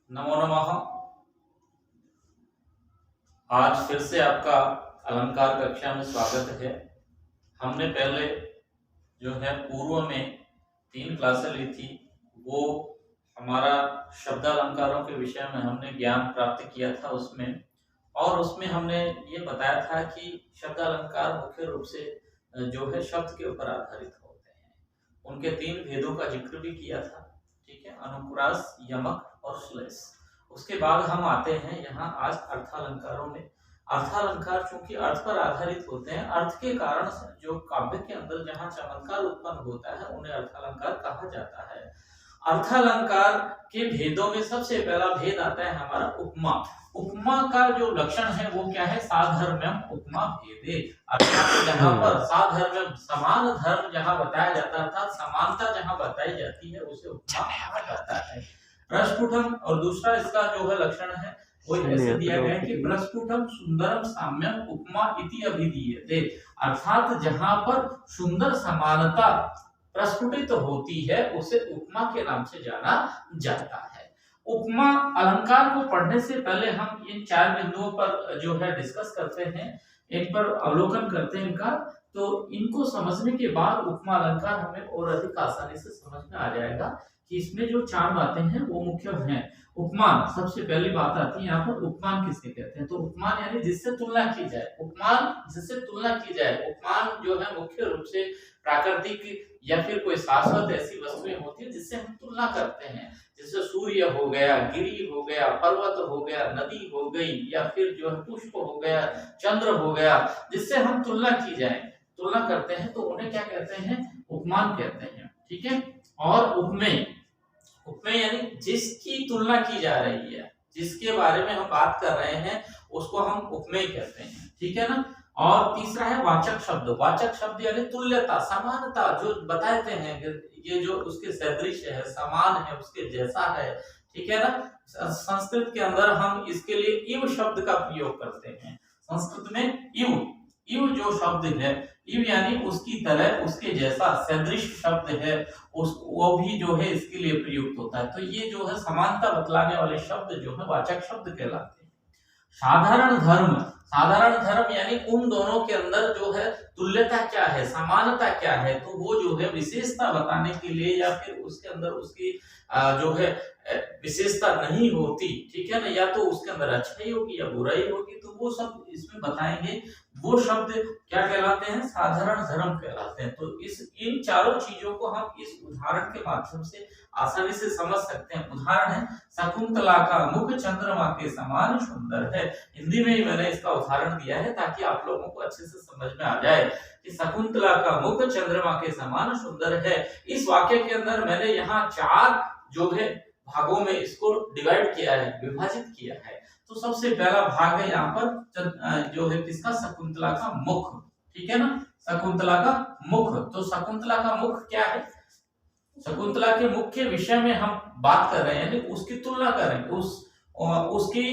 नमो नमः। आज फिर से आपका अलंकार कक्षा में स्वागत है। हमने पहले जो है पूर्व में 3 क्लासें ली थी, वो हमारा शब्द अलंकारों के विषय में हमने ज्ञान प्राप्त किया था उसमें, और उसमें हमने ये बताया था कि शब्द अलंकार मुख्य रूप से जो है शब्द के ऊपर आधारित होते हैं। उनके 3 भेदों का जिक्र भी किया था, ठीक है, अनुप्रास, यमक और श्लेष। उसके बाद हम आते हैं यहाँ आज अर्थालंकारों में। अर्थालंकार चूंकि अर्थ पर आधारित होते हैं, अर्थ के कारण जो काव्य के अंदर जहाँ चमत्कार उत्पन्न होता है उन्हें अर्थालंकार कहा जाता है। अर्थालंकार के भेदों में सबसे पहला भेद आता है हमारा उपमा। उपमा का जो लक्षण है वो क्या है? साधर्म्यम उपमा भेदे, अर्थात जहाँ पर साधर्म्यम समान धर्म जहाँ बताया जाता है, अर्थात समानता जहाँ बताई जाती है उसे उपमा कहा जाता है। प्रस्फुटम, और दूसरा इसका जो है लक्षण है वो ऐसे दिया गया है कि प्रस्फुटम सुंदरम साम्यम उपमा इति अभिधीयते, अर्थात जहाँ पर सुंदर समानता प्रस्फुटित होती है उसे उपमा के नाम से जाना जाता है। उपमा अलंकार को पढ़ने से पहले हम इन 4 बिंदुओं पर जो है डिस्कस करते हैं, इन पर अवलोकन करते हैं इनका, तो इनको समझने के बाद उपमा अलंकार हमें और अधिक आसानी से समझ में आ जाएगा कि इसमें जो 4 बातें हैं वो मुख्य हैं। उपमान, सबसे पहली बात आती है यहाँ पर, उपमान किसे कहते हैं? तो उपमान यानी जिससे तुलना की जाए, उपमान जिससे तुलना की जाए। उपमान जो है मुख्य रूप से प्राकृतिक या फिर कोई शाश्वत ऐसी वस्तुएं होती है जिससे हम तुलना करते हैं, जैसे सूर्य हो गया, गिरी हो गया, पर्वत हो गया, नदी हो गई, या फिर जो है पुष्प हो गया, चंद्र हो गया, जिससे हम तुलना की जाए, तुलना करते हैं, तो उन्हें क्या कहते हैं? उपमान कहते हैं, ठीक है। और उपमेय, उपमेय यानी जिसकी तुलना की जा रही है, जिसके बारे में हम बात कर रहे हैं उसको हम उपमेय कहते हैं, ठीक है ना। और तीसरा है वाचक शब्द। वाचक शब्द यानी तुल्यता, समानता, जो बताते हैं ये जो उसके सदृश है, समान है, उसके जैसा है, ठीक है ना। संस्कृत के अंदर हम इसके लिए इव शब्द का प्रयोग करते हैं। संस्कृत में इव, इव जो शब्द है, इव यानी उसकी तरह, उसके जैसा, सदृश शब्द है, वो भी जो है इसके लिए प्रयुक्त होता है। तो ये जो है समानता बतलाने वाले शब्द जो है वाचक शब्द कहलाते हैं। साधारण धर्म, साधारण धर्म यानी उन दोनों के अंदर जो है तुल्यता क्या है, समानता क्या है, तो वो जो है विशेषता बताने के लिए, या फिर उसके अंदर उसकी जो है विशेषता नहीं होती, ठीक है ना, या तो उसके अंदर अच्छाई होगी या बुराई होगी, तो वो सब इसमें बताएंगे। वो शब्द क्या कहलाते हैं? साधारण धर्म कहलाते हैं। तो इन चारों चीजों को हम इस उदाहरण के माध्यम से आसानी से समझ सकते हैं। उदाहरण है, शकुंतला का मुख चंद्रमा के समान सुंदर है। हिंदी में ही मैंने इसका उदाहरण दिया है ताकि आप लोगों को अच्छे से समझ में आ जाए कि शकुंतला का मुख चंद्रमा के समान सुंदर है। इस वाक्य के अंदर मैंने यहाँ 4 जो है भागों में इसको डिवाइड किया है, विभाजित किया है। तो सबसे पहला भाग है यहाँ पर जो है किसका? शकुंतला का मुख, ठीक है ना, शकुंतला का मुख। तो शकुंतला का मुख क्या है? शकुंतला के मुख के विषय में हम बात कर रहे हैं, यानी उसकी तुलना करेंगे, उसकी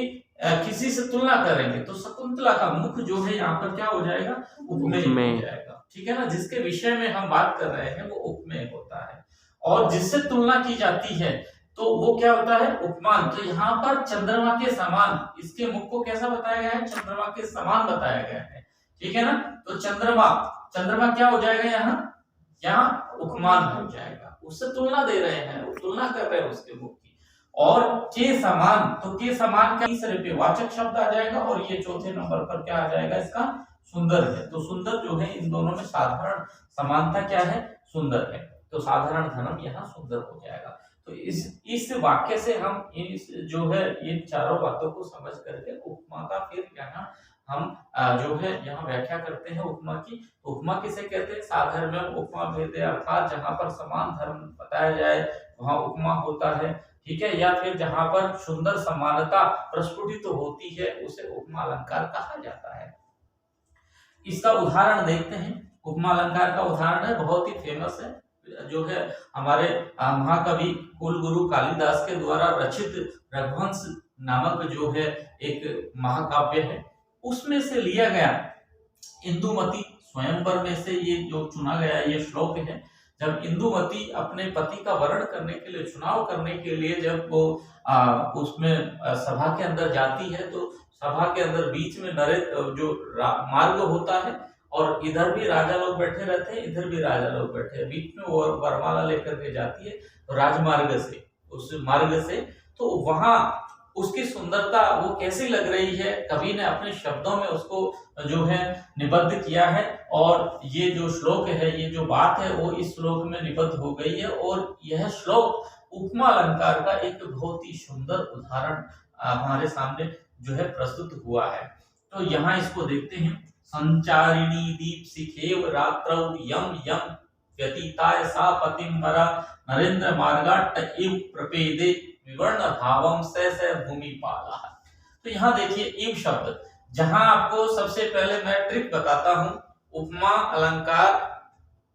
किसी से तुलना करेंगे, तो शकुंतला का मुख जो है यहाँ पर क्या हो जाएगा? उपमेय हो जाएगा, ठीक है ना। जिसके विषय में हम बात कर रहे हैं वो उपमेय होता है, और जिससे तुलना की जाती है तो वो क्या होता है? उपमान। तो यहाँ पर चंद्रमा के समान, इसके मुख को कैसा बताया गया है? चंद्रमा के समान बताया गया है, ठीक है ना। तो चंद्रमा, चंद्रमा क्या हो जाएगा यहाँ? यहाँ उपमान हो जाएगा, उससे तुलना दे रहे हैं, तुलना कर रहे हैं उसके मुख की। और के समान, तो के समान का तीसरे पे वाचक शब्द आ जाएगा, और ये चौथे नंबर पर क्या आ जाएगा इसका? सुंदर है। तो सुंदर जो है, इन दोनों में साधारण समानता क्या है? सुंदर है। तो साधारण धर्म यहाँ सुंदर हो जाएगा। तो इस वाक्य से हम इस जो है इन चारों बातों को समझ करके उपमा का फिर यहाँ हम जो है यहाँ व्याख्या करते हैं उपमा की। उपमा किसे कहते हैं? साधर्म्यम उपमा भेदे, अर्थात जहाँ पर समान धर्म बताया जाए वहां उपमा होता है, ठीक है। या फिर जहाँ पर सुंदर समानता प्रस्फुटित तो होती है उसे उपमा अलंकार कहा जाता है। इसका उदाहरण देखते हैं। उपमा अलंकार का उदाहरण है, बहुत ही फेमस है, जो है हमारे महाकवि कुलगुरु कालिदास के द्वारा रचित रघुवंश नामक जो है एक महाकाव्य है, उसमें से लिया गया इंदुमती स्वयंवर में से ये जो चुना गया ये श्लोक है। जब इंदुमती अपने पति का वरण करने के लिए, चुनाव करने के लिए जब वो उसमें सभा के अंदर जाती है तो सभा के अंदर बीच में जो मार्ग होता है और इधर भी राजा लोग बैठे रहते हैं, इधर भी राजा लोग बैठे हैं, बीच में वो वरमाला लेकर के जाती है राजमार्ग से, उस मार्ग से। तो वहां उसकी सुंदरता वो कैसी लग रही है, कवि ने अपने शब्दों में उसको जो है निबद्ध किया है और ये जो श्लोक है, ये जो बात है वो इस श्लोक में निबद्ध हो गई है। और यह श्लोक उपमा अलंकार का एक बहुत ही सुंदर उदाहरण हमारे सामने जो है प्रस्तुत हुआ है। तो यहाँ इसको देखते हैं, संचारिणी दीप शिखेव रात्रौ यम यम व्यतीताय सा पतिंबरा नरेंद्र मार्गाट इव प्रपेदे विवर्ण भावम स भूमि पाला। तो यहाँ देखिए इव शब्द, जहां आपको सबसे पहले मैं ट्रिक बताता हूं उपमा अलंकार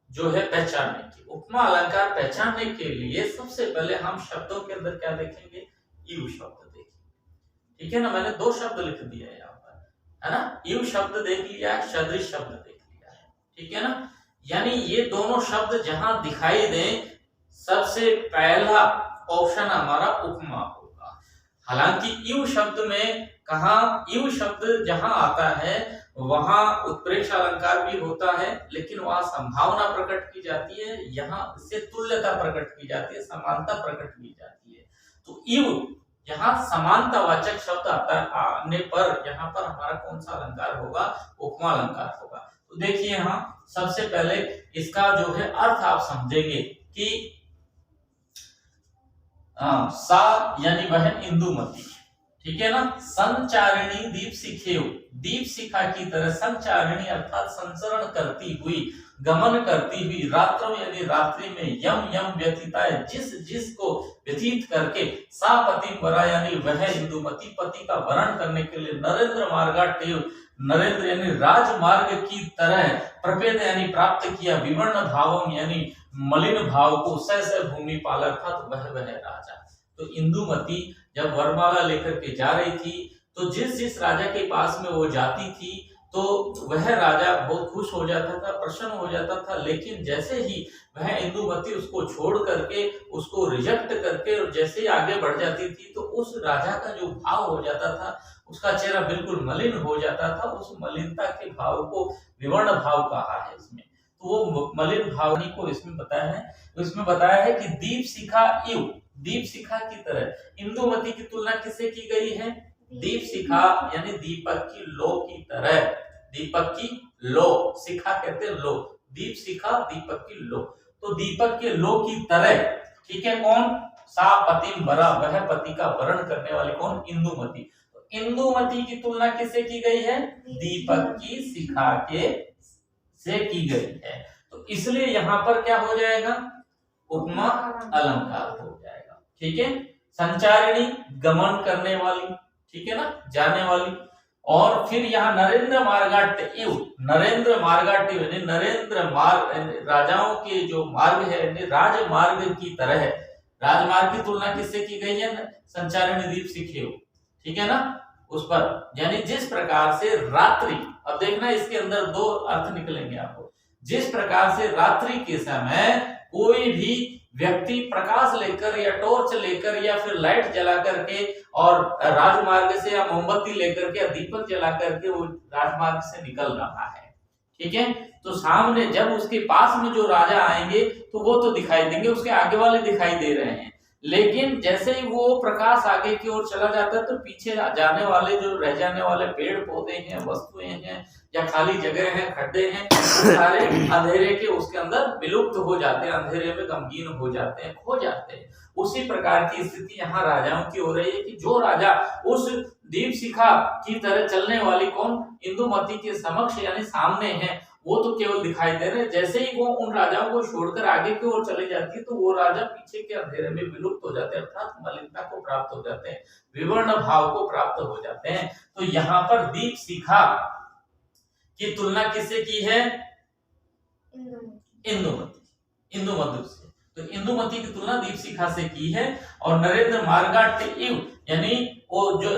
जो है पहचानने की। उपमा अलंकार पहचानने के लिए सबसे पहले हम शब्दों के अंदर क्या देखेंगे, इव शब्द देखेंगे, ठीक है ना। मैंने दो शब्द लिख दिया है यहाँ पर, है ना, इव शब्द देख लिया है, सदृश शब्द देख लिया है, ठीक है ना। यानी ये दोनों शब्द जहां दिखाई दें, सबसे पहला ऑप्शन हमारा उपमा होगा। हालांकि इव शब्द में कहा, इव शब्द जहां आता है वहां उत्प्रेक्ष अलंकार भी होता है, लेकिन वहां संभावना प्रकट की जाती है, यहाँ इससे तुल्यता प्रकट की जाती है, समानता प्रकट की जाती है। तो इव यहाँ समानतावाचक शब्द आने पर यहाँ पर हमारा कौन सा अलंकार होगा, उपमा अलंकार होगा। तो देखिए यहाँ सबसे पहले इसका जो है अर्थ आप समझेंगे कि सा यानी वह इंदुमती, ठीक है ना। संचारिणी दीप शिखेव, दीप शिखा की तरह संचारिणी अर्थात संचरण करती हुई, गमन करती हुई, रात्रों यानी रात्रि में, यम यम व्यतीताय जिस जिस को व्यतीत करके, सा पतिंबरा यानी वह इंदुमती पति का वरण करने के लिए, नरेंद्र मार्गाटेव नरेंद्र यानी राजमार्ग की तरह, प्रपेद यानी प्राप्त किया, विवर्ण भावम यानी मलिन भाव को, स भूमि पाल अर्थात वह राजा। तो इंदुमती जब वरमाला लेकर के जा रही थी तो जिस जिस राजा के पास में वो जाती थी तो वह राजा बहुत खुश हो जाता था, प्रसन्न हो जाता था। लेकिन जैसे ही वह इंदुमती उसको छोड़ करके, उसको रिजेक्ट करके और जैसे ही आगे बढ़ जाती थी तो उस राजा का जो भाव हो जाता था, उसका चेहरा बिल्कुल मलिन हो जाता था। उस मलिनता के भाव को विवर्ण भाव कहा है इसमें। तो वो मलिन भावनी को इसमें बताया है, तो इसमें बताया है कि दीप शिखा इव, दीप शिखा की तरह। इंदुमती की तुलना किससे की गई है, दीप शिखा यानी दीपक की लो की तरह, दीपक की लो, शिखा कहते हैं लो, दीप शिखा दीपक की लो, तो दीपक के लो की तरह, ठीक है। कौन, सा पतिंबरा वह पति का वरण करने वाली, कौन, इंदुमती। तो इंदुमती की तुलना किससे की गई है, दीपक की शिखा के से की गई है। तो इसलिए यहाँ पर क्या हो जाएगा, उपमा अलंकार हो जाएगा, ठीक है। संचारिणी गमन करने वाली, ठीक है ना, जाने वाली। और फिर यहाँ नरेंद्र मार्गाट्य, नरेंद्र मार्गाट्य यानी नरेंद्र मार्ग, राजाओं के जो मार्ग है राजमार्ग की तरह है। राजमार्ग की तुलना किससे की गई है, संचारिणी दीप शिखेव, ठीक है ना, उस पर। यानी जिस प्रकार से रात्रि, अब देखना इसके अंदर दो अर्थ निकलेंगे आपको। जिस प्रकार से रात्रि के समय कोई भी व्यक्ति प्रकाश लेकर या टॉर्च लेकर या फिर लाइट जला करके और राजमार्ग से या मोमबत्ती लेकर के या दीपक जला करके वो राजमार्ग से निकल रहा है, ठीक है। तो सामने जब उसके पास में जो राजा आएंगे तो वो तो दिखाई देंगे, उसके आगे वाले दिखाई दे रहे हैं। लेकिन जैसे ही वो प्रकाश आगे की ओर चला जाता है तो पीछे जाने वाले जो रह जाने वाले पेड़ पौधे हैं, वस्तुएं हैं या खाली जगह हैं, खड्डे हैं, सारे अंधेरे के उसके अंदर विलुप्त हो जाते हैं, अंधेरे में गमगीन हो जाते हैं, खो जाते हैं। उसी प्रकार की स्थिति यहाँ राजाओं की हो रही है कि जो राजा उस दीप शिखा की तरह चलने वाली, कौन, इंदुमती के समक्ष यानी सामने है, वो तो केवल दिखाई दे रहे हैं। जैसे ही वो उन राजाओं को छोड़कर आगे की ओर चले जाती है तो वो राजा पीछे के अंधेरे में विलुप्त हो जाते हैं, अर्थात मलिनता को प्राप्त हो जाते हैं, विवर्ण भाव को प्राप्त हो जाते हैं। तो यहाँ पर दीप शिखा की तुलना किससे की है, इंदुमती से। तो इंदुमती की तुलना दीप शिखा से की है। और नरेंद्र मार्गाट्य यानी वो जो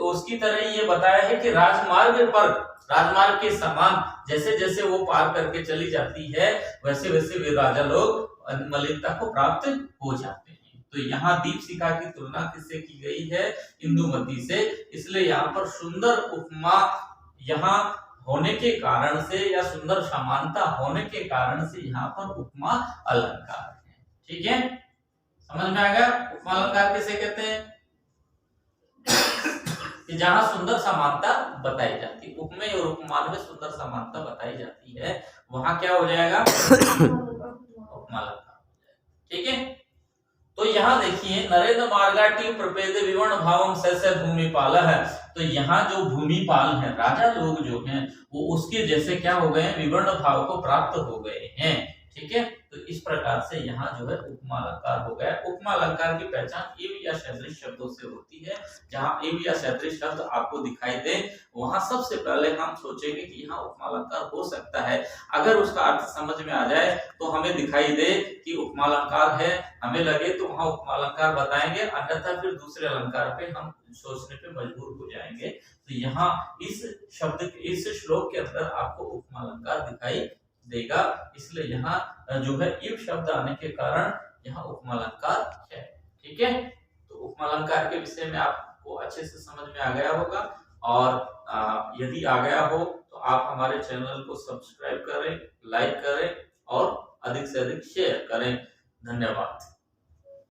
उसकी तरह ये बताया है कि राजमार्ग पर, राजमार्ग के समान जैसे जैसे वो पार करके चली जाती है वैसे वैसे वे राजा लोग मलिनता को प्राप्त हो जाते हैं। तो यहाँ दीपशिखा की तुलना किससे की गई है? इंदुमती से। इसलिए यहाँ पर सुंदर उपमा यहाँ होने के कारण से या सुंदर समानता होने के कारण से यहाँ पर उपमा अलंकार है। ठीक है, समझ में आ गया? उपमा अलंकार किसे कहते हैं? कि जहां सुंदर समानता बताई जाती है, उपमेय और उपमान में सुंदर समानता बताई जाती है, वहां क्या हो जाएगा? उपमा अलंकार। ठीक है, तो यहाँ देखिए नरेंद्र मार्गाटी प्रपेद विवर्ण भावम सस्य भूमिपाल है। तो यहाँ जो भूमिपाल है, राजा लोग जो हैं वो उसके जैसे क्या हो गए? विवर्ण भाव को प्राप्त हो गए हैं। ठीक है, तो इस प्रकार से यहाँ जो है उपमा अलंकार हो गया। उपमा अलंकार की पहचान एवं या सदृश शब्दों से होती है। जहाँ एवं या सदृश शब्द आपको दिखाई दे वहां सबसे पहले हम सोचेंगे कि यहाँ उपमा अलंकार हो सकता है। अगर उसका अर्थ समझ में आ जाए तो हमें दिखाई दे कि उपमा अलंकार है, हमें लगे तो वहां उपमा अलंकार बताएंगे, अन्यथा फिर दूसरे अलंकार पे हम सोचने पे मजबूर हो जाएंगे। तो यहाँ इस शब्द इस श्लोक के अंदर आपको उपमा अलंकार दिखाई देगा, इसलिए यहाँ जो है इव शब्द आने के कारण यहाँ उपमा अलंकार है। ठीक है, तो उपमा अलंकार के विषय में आपको अच्छे से समझ में आ गया होगा, और यदि आ गया हो तो आप हमारे चैनल को सब्सक्राइब करें, लाइक करें और अधिक से अधिक शेयर करें। धन्यवाद।